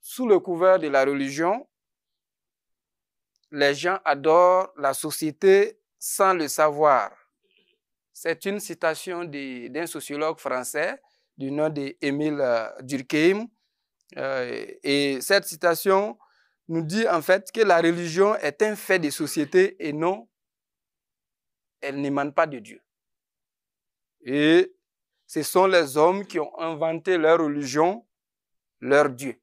sous le couvert de la religion, les gens adorent la société sans le savoir. C'est une citation d'un sociologue français du nom d'Émile Durkheim. Et cette citation nous dit en fait que la religion est un fait de société et non, elle n'émane pas de Dieu. Et ce sont les hommes qui ont inventé leur religion, leur Dieu.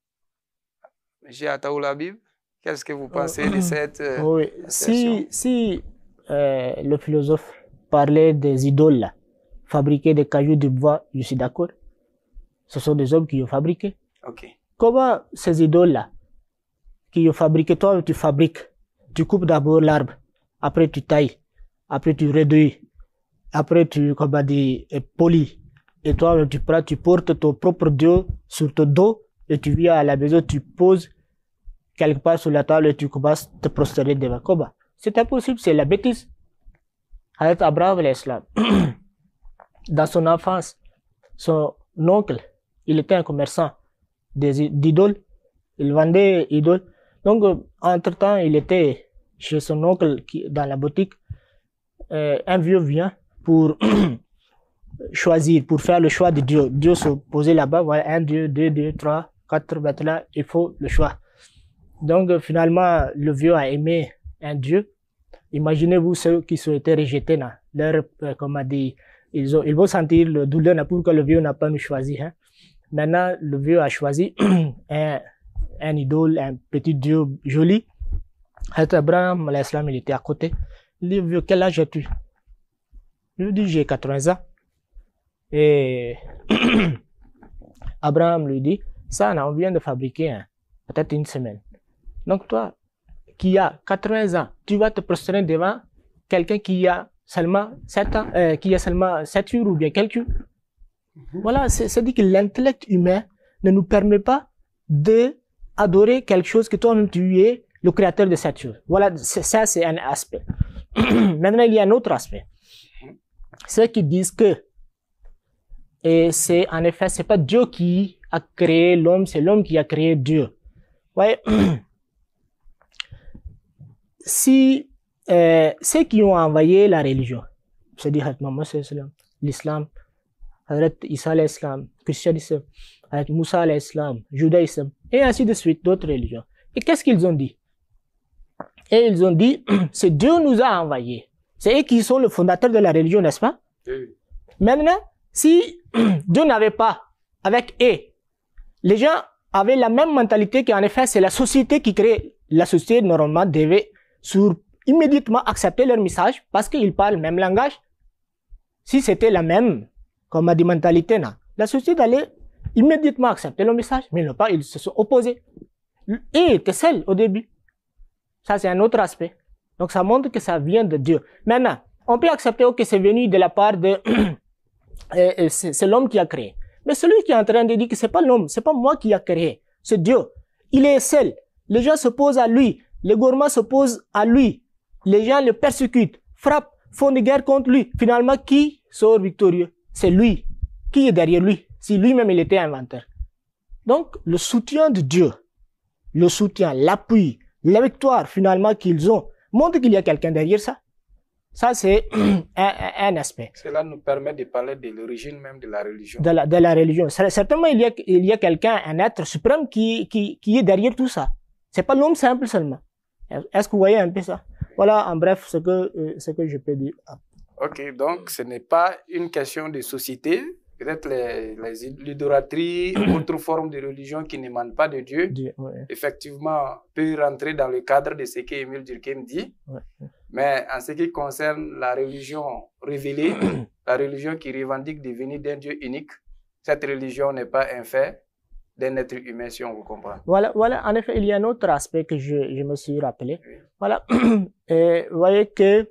Monsieur Ataoulabib, qu'est-ce que vous pensez de cette oui. Si le philosophe parlait des idoles là, fabriquées des cailloux de bois, je suis d'accord. Ce sont des hommes qui ont fabriqué. Okay. Comment ces idoles-là, qui ont fabriqué, toi tu fabriques, tu coupes d'abord l'arbre, après tu tailles, après tu réduis, après tu, comment dire, polis, et toi tu prends, tu portes ton propre Dieu sur ton dos, et tu viens à la maison, tu poses quelque part sur la table et tu commences à te prosterner devant. Comment? C'est impossible, c'est la bêtise. Avec Abraham l'Islam, dans son enfance, son oncle, il était un commerçant d'idoles, il vendait idoles. Donc, entre-temps, il était chez son oncle dans la boutique. Un vieux vient pour choisir, pour faire le choix de Dieu. Dieu se posait là-bas, voilà, 1, 2, 2, 2, 3, 4, maintenant, il faut le choix. Donc, finalement, le vieux a aimé un Dieu. Imaginez-vous ceux qui ont été rejetés, là. Leur, comment dire, ils vont sentir le douleur, là, pourquoi le vieux n'a pas nous choisi, hein. Maintenant, le vieux a choisi un idole, un petit Dieu joli. Abraham, l'Islam, il était à côté. Il dit, vieux, quel âge as-tu? Il lui dit, j'ai 80 ans. Et Abraham lui dit, ça, on vient de fabriquer peut-être une semaine. Donc toi, qui a 80 ans, tu vas te prosterner devant quelqu'un qui a seulement 7 ans, qui a seulement 7 jours ou bien quelques jours. Voilà, c'est dit que l'intellect humain ne nous permet pas d'adorer quelque chose que toi-même tu es le créateur de cette chose. Voilà, ça c'est un aspect. Maintenant, il y a un autre aspect. Ceux qui disent que, et c'est en effet, c'est pas Dieu qui a créé l'homme, c'est l'homme qui a créé Dieu. Ouais. Si ceux qui ont envoyé la religion, c'est-à-dire l'islam, Isa l'islam, christianisme, Moussa l'islam, judaïsme, et ainsi de suite, d'autres religions. Et qu'est-ce qu'ils ont dit? Et ils ont dit, c'est Dieu nous a envoyés. C'est eux qui sont le fondateur de la religion, n'est-ce pas? Oui. Maintenant, si Dieu n'avait pas, avec eux, les gens avaient la même mentalité qu'en effet, c'est la société qui crée. La société, normalement, devait immédiatement accepter leur message parce qu'ils parlent le même langage. Si c'était la même, comme a dit mentalité, là, la société allait immédiatement accepter le message, mais non pas, ils se sont opposés. Et étaient seuls au début. Ça, c'est un autre aspect. Donc, ça montre que ça vient de Dieu. Maintenant, on peut accepter que c'est venu de la part de... c'est l'homme qui a créé. Mais celui qui est en train de dire que c'est pas l'homme, c'est pas moi qui a créé, c'est Dieu. Il est seul. Les gens s'opposent à lui. Les gourmands s'opposent à lui. Les gens le persécutent, frappent, font des guerres contre lui. Finalement, qui sort victorieux? C'est lui. Qui est derrière lui? Si lui-même il était inventeur. Donc, le soutien de Dieu, le soutien, l'appui, la victoire finalement qu'ils ont, montre qu'il y a quelqu'un derrière ça. Ça, c'est un aspect. Cela nous permet de parler de l'origine même de la religion. De la religion. Certainement, il y a quelqu'un, un être suprême qui est derrière tout ça. C'est pas l'homme simple seulement. Est-ce que vous voyez un peu ça? Voilà, en bref, ce que je peux dire. Ok, donc ce n'est pas une question de société. Peut-être l'idolâtrie, autre forme de religion qui n'émane pas de Dieu, ouais. Effectivement, peut rentrer dans le cadre de ce qu'Émile Durkheim dit. Ouais. Mais en ce qui concerne la religion révélée, la religion qui revendique de venir d'un Dieu unique, cette religion n'est pas un fait d'un être humain, si on vous comprend. Voilà, en effet, il y a un autre aspect que je me suis rappelé. Oui. Voilà, vous voyez que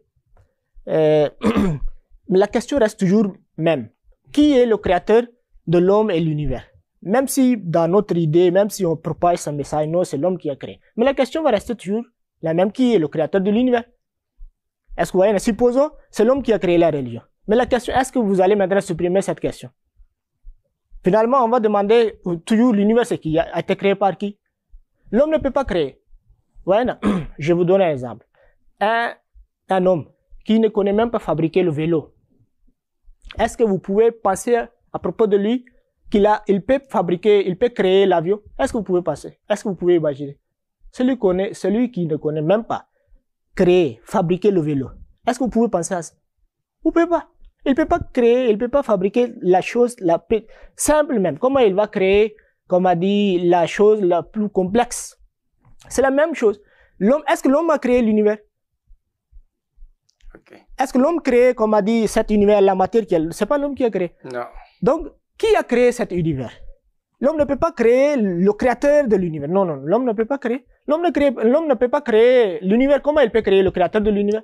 la question reste toujours même. Qui est le créateur de l'homme et l'univers? Même si dans notre idée, même si on propage ce message, non, c'est l'homme qui a créé. Mais la question va rester toujours la même. Qui est le créateur de l'univers? Est-ce que vous voyez, supposons, c'est l'homme qui a créé la religion. Mais la question, est-ce que vous allez maintenant supprimer cette question? Finalement, on va demander toujours l'univers, c'est qui a été créé par qui? L'homme ne peut pas créer. Ouais, non. Je vous donne un exemple. Un homme qui ne connaît même pas fabriquer le vélo, est-ce que vous pouvez penser à propos de lui il peut fabriquer, il peut créer l'avion? Est-ce que vous pouvez penser? Est-ce que vous pouvez imaginer? Celui qui ne connaît même pas créer, fabriquer le vélo, est-ce que vous pouvez penser à ça? Vous ne pouvez pas. Il ne peut pas créer, il ne peut pas fabriquer la chose la plus simple même. Comment il va créer, comme a dit, la chose la plus complexe? C'est la même chose. Est-ce que l'homme a créé l'univers? Okay. Est-ce que l'homme crée, comme a dit, cet univers, la matière, c'est pas l'homme qui a créé? Non. Donc, qui a créé cet univers? L'homme ne peut pas créer le créateur de l'univers. Non, non, l'homme ne peut pas créer. L'homme ne peut pas créer l'univers. Comment il peut créer le créateur de l'univers?